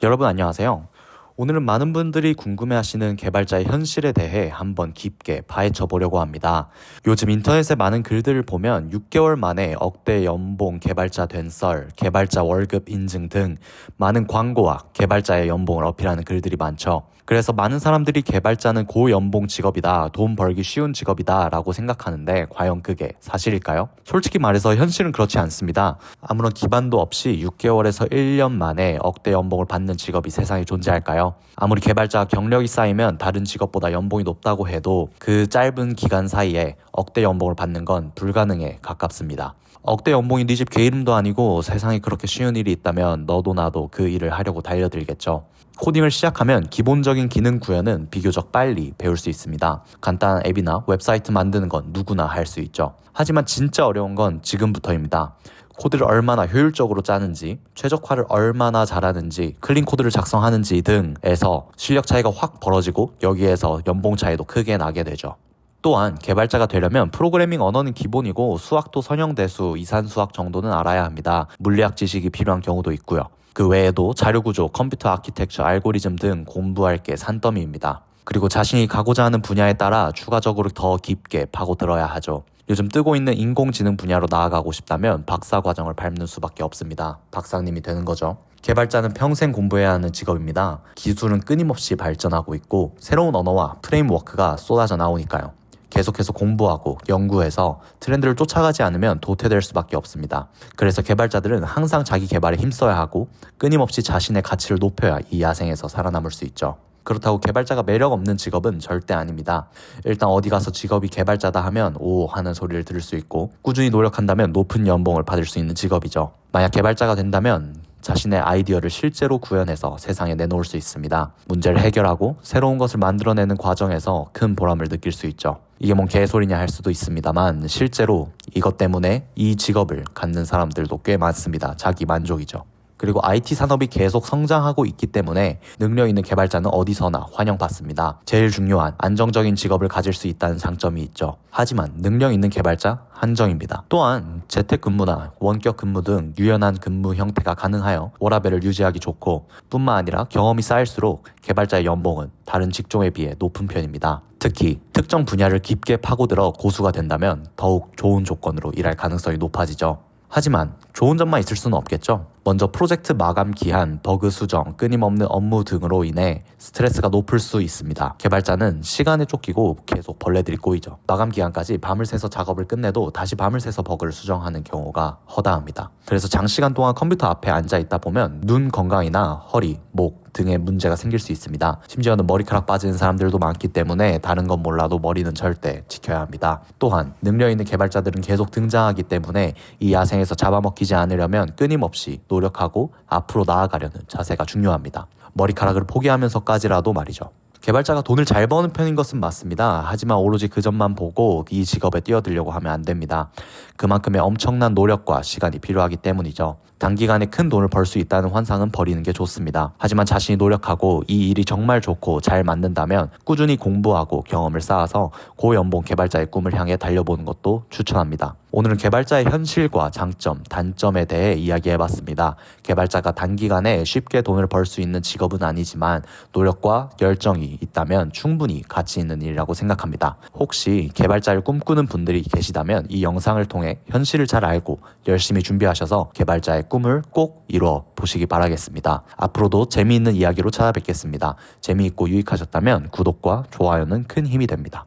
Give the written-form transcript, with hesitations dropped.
여러분 안녕하세요. 오늘은 많은 분들이 궁금해하시는 개발자의 현실에 대해 한번 깊게 파헤쳐 보려고 합니다. 요즘 인터넷에 많은 글들을 보면 6개월 만에 억대 연봉 개발자 된 썰, 개발자 월급 인증 등 많은 광고와 개발자의 연봉을 어필하는 글들이 많죠. 그래서 많은 사람들이 개발자는 고연봉 직업이다, 돈 벌기 쉬운 직업이다 라고 생각하는데 과연 그게 사실일까요? 솔직히 말해서 현실은 그렇지 않습니다. 아무런 기반도 없이 6개월에서 1년 만에 억대 연봉을 받는 직업이 세상에 존재할까요? 아무리 개발자가 경력이 쌓이면 다른 직업보다 연봉이 높다고 해도 그 짧은 기간 사이에 억대 연봉을 받는 건 불가능에 가깝습니다. 억대 연봉이 네 집 개이름도 아니고 세상에 그렇게 쉬운 일이 있다면 너도 나도 그 일을 하려고 달려들겠죠. 코딩을 시작하면 기본적인 기능 구현은 비교적 빨리 배울 수 있습니다. 간단한 앱이나 웹사이트 만드는 건 누구나 할 수 있죠. 하지만 진짜 어려운 건 지금부터입니다. 코드를 얼마나 효율적으로 짜는지, 최적화를 얼마나 잘하는지, 클린 코드를 작성하는지 등에서 실력 차이가 확 벌어지고 여기에서 연봉 차이도 크게 나게 되죠. 또한 개발자가 되려면 프로그래밍 언어는 기본이고 수학도 선형대수, 이산수학 정도는 알아야 합니다. 물리학 지식이 필요한 경우도 있고요. 그 외에도 자료구조, 컴퓨터 아키텍처, 알고리즘 등 공부할 게 산더미입니다. 그리고 자신이 가고자 하는 분야에 따라 추가적으로 더 깊게 파고들어야 하죠. 요즘 뜨고 있는 인공지능 분야로 나아가고 싶다면 박사 과정을 밟는 수밖에 없습니다. 박사님이 되는 거죠. 개발자는 평생 공부해야 하는 직업입니다. 기술은 끊임없이 발전하고 있고 새로운 언어와 프레임워크가 쏟아져 나오니까요. 계속해서 공부하고 연구해서 트렌드를 쫓아가지 않으면 도태될 수밖에 없습니다. 그래서 개발자들은 항상 자기 개발에 힘써야 하고 끊임없이 자신의 가치를 높여야 이 야생에서 살아남을 수 있죠. 그렇다고 개발자가 매력 없는 직업은 절대 아닙니다. 일단 어디 가서 직업이 개발자다 하면 오 하는 소리를 들을 수 있고 꾸준히 노력한다면 높은 연봉을 받을 수 있는 직업이죠. 만약 개발자가 된다면 자신의 아이디어를 실제로 구현해서 세상에 내놓을 수 있습니다. 문제를 해결하고 새로운 것을 만들어내는 과정에서 큰 보람을 느낄 수 있죠. 이게 뭔 개소리냐 할 수도 있습니다만 실제로 이것 때문에 이 직업을 갖는 사람들도 꽤 많습니다. 자기 만족이죠. 그리고 IT 산업이 계속 성장하고 있기 때문에 능력 있는 개발자는 어디서나 환영받습니다. 제일 중요한 안정적인 직업을 가질 수 있다는 장점이 있죠. 하지만 능력 있는 개발자 한정입니다. 또한 재택근무나 원격 근무 등 유연한 근무 형태가 가능하여 워라밸을 유지하기 좋고 뿐만 아니라 경험이 쌓일수록 개발자의 연봉은 다른 직종에 비해 높은 편입니다. 특히 특정 분야를 깊게 파고들어 고수가 된다면 더욱 좋은 조건으로 일할 가능성이 높아지죠. 하지만 좋은 점만 있을 수는 없겠죠. 먼저 프로젝트 마감 기한, 버그 수정, 끊임없는 업무 등으로 인해 스트레스가 높을 수 있습니다. 개발자는 시간에 쫓기고 계속 벌레들이 꼬이죠. 마감 기한까지 밤을 새서 작업을 끝내도 다시 밤을 새서 버그를 수정하는 경우가 허다합니다. 그래서 장시간 동안 컴퓨터 앞에 앉아 있다 보면 눈 건강이나 허리, 목 등의 문제가 생길 수 있습니다. 심지어는 머리카락 빠지는 사람들도 많기 때문에 다른 건 몰라도 머리는 절대 지켜야 합니다. 또한 능력 있는 개발자들은 계속 등장하기 때문에 이 야생에서 잡아먹히지 않으려면 끊임없이 노력하고 앞으로 나아가려는 자세가 중요합니다. 머리카락을 포기하면서까지라도 말이죠. 개발자가 돈을 잘 버는 편인 것은 맞습니다. 하지만 오로지 그 점만 보고 이 직업에 뛰어들려고 하면 안 됩니다. 그만큼의 엄청난 노력과 시간이 필요하기 때문이죠. 단기간에 큰 돈을 벌 수 있다는 환상은 버리는 게 좋습니다. 하지만 자신이 노력하고 이 일이 정말 좋고 잘 맞는다면 꾸준히 공부하고 경험을 쌓아서 고연봉 개발자의 꿈을 향해 달려보는 것도 추천합니다. 오늘은 개발자의 현실과 장점, 단점에 대해 이야기해봤습니다. 개발자가 단기간에 쉽게 돈을 벌 수 있는 직업은 아니지만 노력과 열정이 있다면 충분히 가치 있는 일이라고 생각합니다. 혹시 개발자를 꿈꾸는 분들이 계시다면 이 영상을 통해 현실을 잘 알고 열심히 준비하셔서 개발자의 꿈을 꼭 이루어 보시기 바라겠습니다. 앞으로도 재미있는 이야기로 찾아뵙겠습니다. 재미있고 유익하셨다면 구독과 좋아요는 큰 힘이 됩니다.